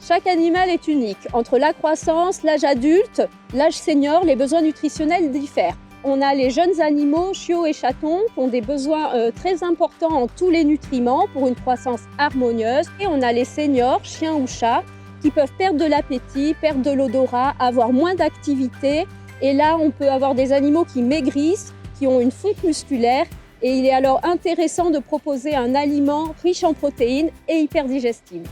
Chaque animal est unique. Entre la croissance, l'âge adulte, l'âge senior, les besoins nutritionnels diffèrent. On a les jeunes animaux, chiots et chatons, qui ont des besoins très importants en tous les nutriments pour une croissance harmonieuse. Et on a les seniors, chiens ou chats, qui peuvent perdre de l'appétit, perdre de l'odorat, avoir moins d'activité. Et là, on peut avoir des animaux qui maigrissent, qui ont une fonte musculaire. Et il est alors intéressant de proposer un aliment riche en protéines et hyper digestible.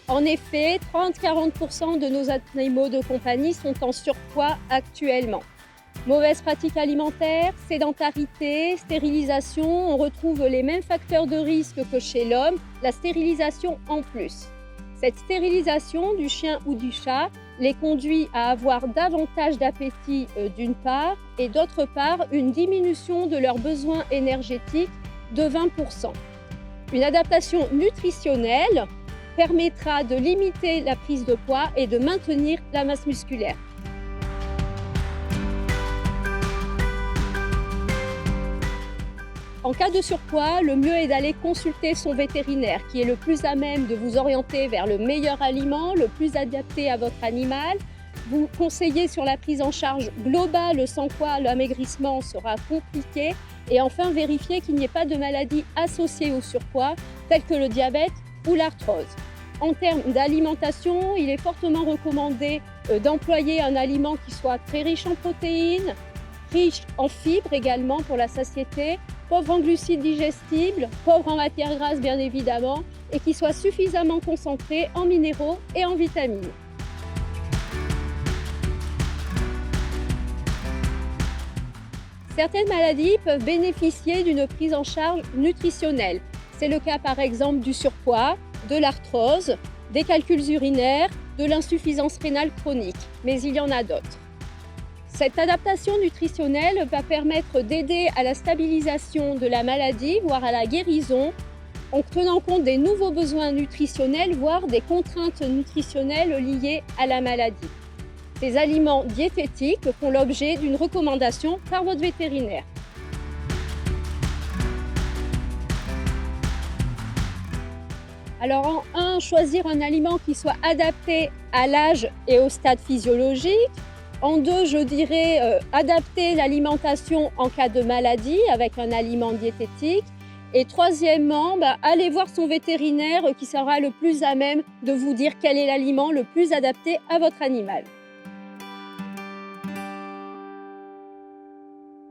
En effet, 30-40% de nos animaux de compagnie sont en surpoids actuellement. Mauvaise pratique alimentaire, sédentarité, stérilisation, on retrouve les mêmes facteurs de risque que chez l'homme, la stérilisation en plus. Cette stérilisation du chien ou du chat les conduit à avoir davantage d'appétit d'une part et d'autre part une diminution de leurs besoins énergétiques de 20%. Une adaptation nutritionnelle permettra de limiter la prise de poids et de maintenir la masse musculaire. En cas de surpoids, le mieux est d'aller consulter son vétérinaire qui est le plus à même de vous orienter vers le meilleur aliment, le plus adapté à votre animal, vous conseiller sur la prise en charge globale sans quoi l'amaigrissement sera compliqué et enfin vérifier qu'il n'y ait pas de maladies associées au surpoids telles que le diabète ou l'arthrose. En termes d'alimentation, il est fortement recommandé d'employer un aliment qui soit très riche en protéines, riche en fibres également pour la satiété, pauvre en glucides digestibles, pauvre en matières grasses bien évidemment, et qui soit suffisamment concentré en minéraux et en vitamines. Certaines maladies peuvent bénéficier d'une prise en charge nutritionnelle. C'est le cas par exemple du surpoids, de l'arthrose, des calculs urinaires, de l'insuffisance rénale chronique, mais il y en a d'autres. Cette adaptation nutritionnelle va permettre d'aider à la stabilisation de la maladie, voire à la guérison, en tenant compte des nouveaux besoins nutritionnels, voire des contraintes nutritionnelles liées à la maladie. Ces aliments diététiques font l'objet d'une recommandation par votre vétérinaire. Alors en 1, choisir un aliment qui soit adapté à l'âge et au stade physiologique. En 2, je dirais adapter l'alimentation en cas de maladie avec un aliment diététique. Et troisièmement, aller voir son vétérinaire qui sera le plus à même de vous dire quel est l'aliment le plus adapté à votre animal.